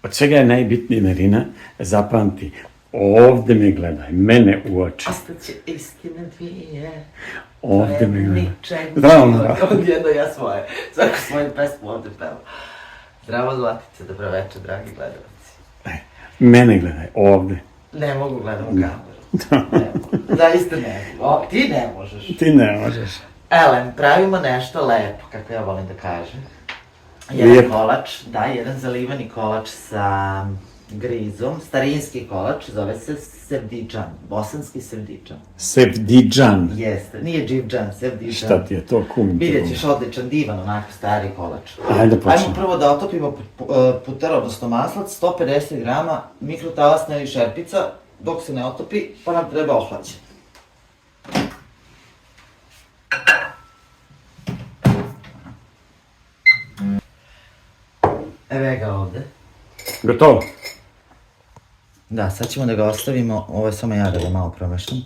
Od svega je najbitnije, Marina, zapamti, ovde me gledaj, mene u oči. Ostaće istine dvije. Ovde me gledaj. Ničeg. Zdravo, Mara. Odjedno ja svoje. Svaku svoju pesmu ovde peva. Zdravo, Zlatice, dobro večer, dragi gledalci. Mene gledaj, ovde. Ne mogu gledam u kameru. Ne mogu. Zaista ne mogu. Ti ne možeš. Ti ne možeš. Elem, pravimo nešto lepo, kako ja volim da kažem. Lijepo. Jedan kolač, da, jedan zalivani kolač sa grizom, starinski kolač, zove se sevdidžan, bosanski sevdidžan. Sevdidžan. Jeste, nije dživdžan, sevdidžan. Šta ti je to, kum? Vidjet ćeš odličan divan, onako stari kolač. Ajde počnemo. Ajmo prvo da otopimo puter, odnosno maslac, 150 grama mikrotalasna ili šerpica, dok se ne otopi, pa nam treba ohlađen. Evo ga ovde. Gotovo? Da, sad ćemo da ga ostavimo, ovo je samo ja da ga malo promešam.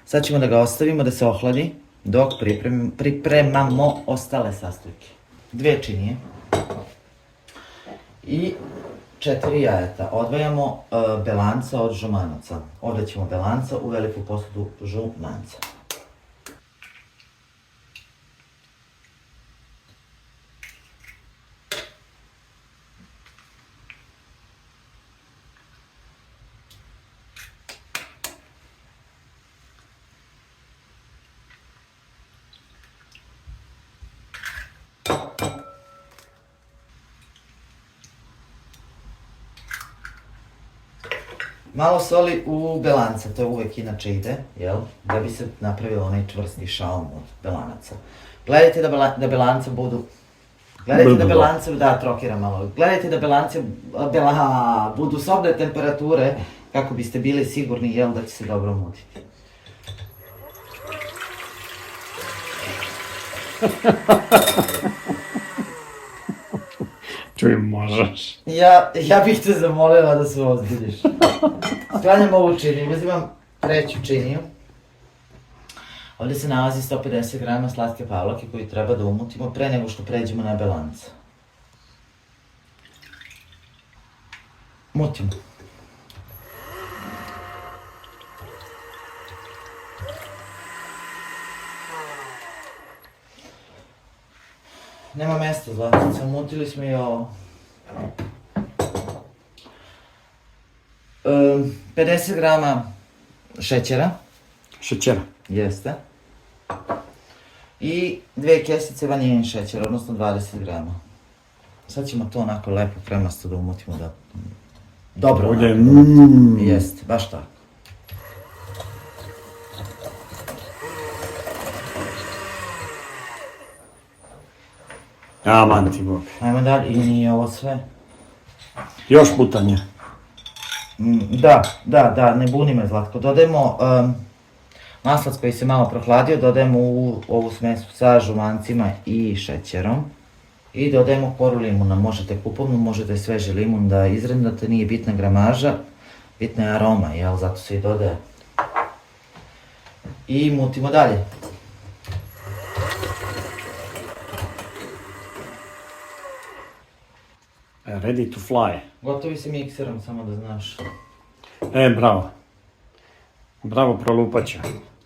Sad ćemo da ga ostavimo da se ohladi dok pripremamo ostale sastojke. 2 činije i 4 jajeta. Odvajamo belanca od žumanaca. Ovdje ćemo belanca u veliku posudu žumanca. Malo soli u belanca, to uvek inače ide, jel? Da bi se napravilo onaj čvrsti šaum od belanaca. Gledajte da belanca budu... Gledajte da belance, da, trokiram malo. Gledajte da belance budu sobne temperature, kako biste bili sigurni, jel, da će se dobro mutiti. Čuj, možeš. Ja bih te zamolila da se ozbiljiš. Sklanjam ovu činiju, uzimam treću činiju. Ovdje se nalazi 150 grama slatke pavlake koju treba da umutimo pre nego što pređemo na belanca. Mutimo. Nema mesta, Zlatica, umutili smo i ovo. 50 grama šećera. Šećera. Jeste. I 2 kesice vanilin šećera, odnosno 20 grama. Sad ćemo to onako lepo kremasto da umutimo da... Dobro Ovdje, Jeste, baš tako. Aman ti Bog. Ajmo dalje, i nije ovo sve. Još putanje. Da, ne buni me, Zlatko. Dodajemo maslac koji se malo prohladio, dodajemo u ovu smesu sa žumancima i šećerom. I dodajemo koru limuna, možete kupovnu, možete sveži limun da izrendate, nije bitna gramaža, bitna je aroma, jel, zato se i dodaje. I mutimo dalje. Ready to fly. Gotovi si mikserom, samo da znaš. Bravo. Bravo, prolupaću.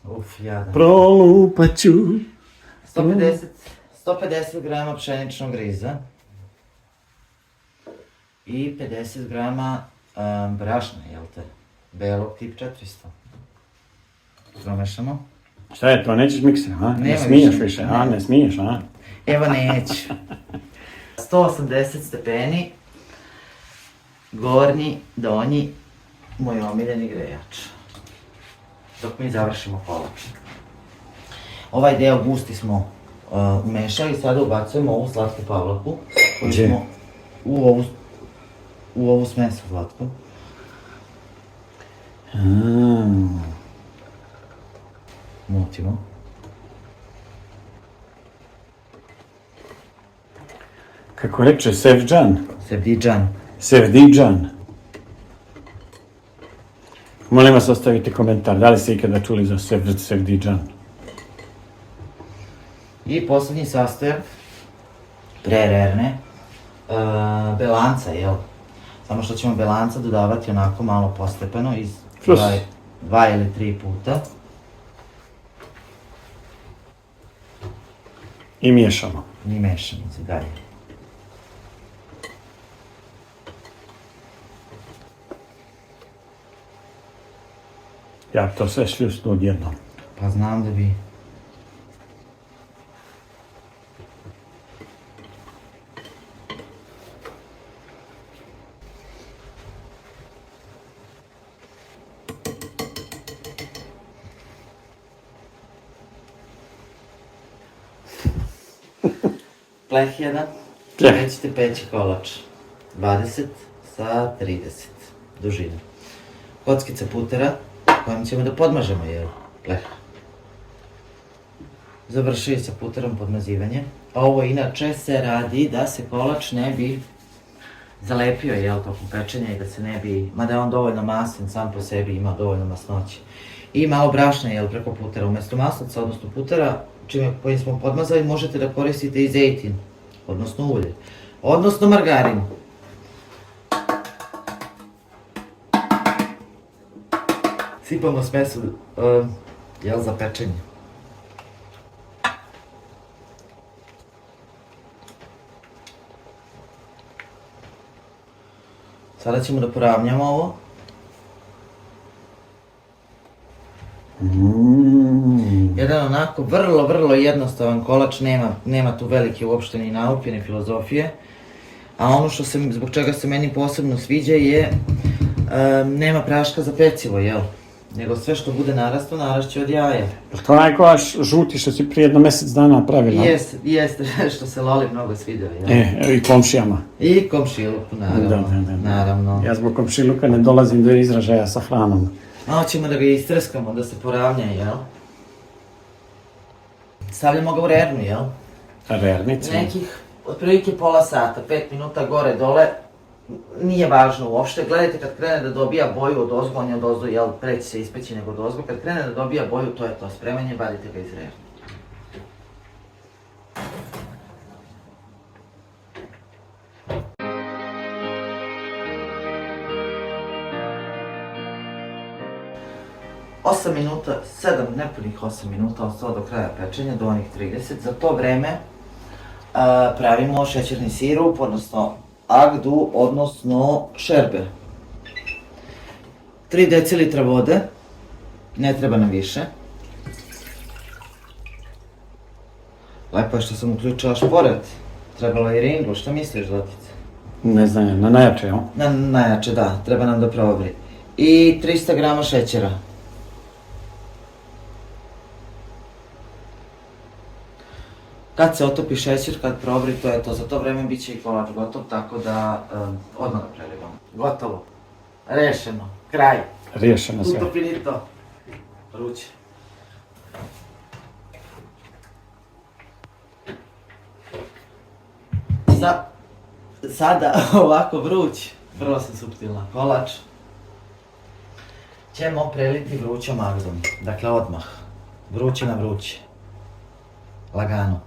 Uf, jadan. Prolupaću. 150 grama pšeničnog riza. I 50 grama brašna, jel te? Belog tip 400. Promešamo. Šta je to, nećeš mikserom, a? Ne smiješ više, a? Ne smiješ, a? Evo neću. 180 stepeni. Gornji, donji, moj omiljeni grejač. Dok mi završimo kolač. Ovaj deo gusti smo umešali, sada ubacujemo ovu slatku pavlaku koju smo u ovu smesu slatku. Mutimo. Kako reče, sevdžan? Sevdidžan. Sevdidžan. Molim vas ostavite komentar, da li ste ikada čuli za sevdidžan? I posljednji sastojak prererne belanca, jel? Samo što ćemo belanca dodavati onako malo postepeno iz Plus. dva ili tri puta. I miješamo. I mešamo se dalje. Ja bi to sve šljusnu odjednom. Pa znam da bi... Pleh jedan, Pleh. gdje ćete peći kolač. 20 sa 30 dužine. Kockica putera kojim ćemo da podmažemo pleh. Završili sa puterom podmazivanje. Ovo inače se radi da se kolač ne bi zalepio tokom pečenja i da se ne bi, mada je on dovoljno maslen, sam po sebi ima dovoljno masnoće. I malo brašna preko putera. Umjesto maslaca, odnosno putera, kojim smo podmazali, možete da koristite i zejtin, odnosno ulje, odnosno margarin. Sipamo smesu za pečenje. Sada ćemo da poravnjamo ovo. Jedan onako vrlo jednostavan kolač, nema tu velike uopšte ni nauke, ni filozofije. A ono zbog čega se meni posebno sviđa je, nema praška za pecivo, nego sve što bude narasto, narašće od jaja. Je to onaj kolač žuti što si prije jedno mjesec dana pravila? Jeste, što se Loli mnogo sviđa, I komšijama. I komšiluku, naravno. Ja zbog komšiluka ne dolazim do izražaja sa hranom. Malo ćemo da ga istrskamo, da se poravnja, Stavljamo ga u rernu, Rernicu. Nekih, otprilike pola sata, 5 minuta gore dole, nije važno uopšte. Gledajte kad krene da dobija boju od ozgo, on je od ozgo, preći se ispeći nego od ozgo. Kad krene da dobija boju, to je to spremanje, vadite ga iz rerne. Osam minuta, 7 nepunih 8 minuta ostalo do kraja pečenja, do onih 30. Za to vreme pravimo šećerni sirup, odnosno agdu, odnosno šerbe. 3 decilitra vode, ne treba nam više. Lepo je što sam uključila šporet, trebalo je ringlu, šta misliš, Zlatice? Ne znam, na najjače, jel? Na najjače, da, treba nam da probri. I 300 grama šećera. Kad se otopi šećer, kad probri, to je to. Za to vreme bit će i kolač gotov, tako da odmah ga prelivamo. Gotovo. Rešeno. Kraj. Riješeno sve. Tutto finito. Vruće. Sada ovako vruć, vrlo sam suptilna, kolač ćemo preliti vrućom agdom. Dakle, odmah. Vruće na vruće. Lagano.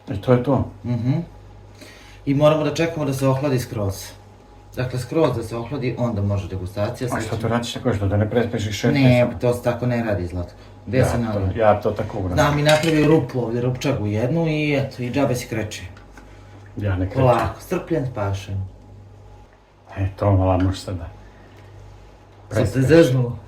I to je to. I moramo da čekamo da se ohladi skroz. Dakle, skroz da se ohladi, onda može degustacija. A što to radiš tako što da ne prespešiš 6 Ne, to se tako ne radi, Zlatko. Gde se nalije? Ja to tako uradim. Znam, i napravio rupu ovdje, rupčagu jednu i eto, i džabe si kreće. Ja ne krećem. Polako, strpljen, spašen. To mala muž sada. Sad te zeznulo.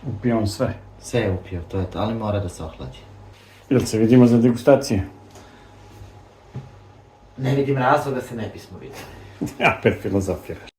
Upio on sve. Sve je upio, to je to, ali mora da se ohladi. Jel se vidimo za degustacije? Ne vidim razloga da se ne bismo vidjeli. Ja, pet filozofiraš.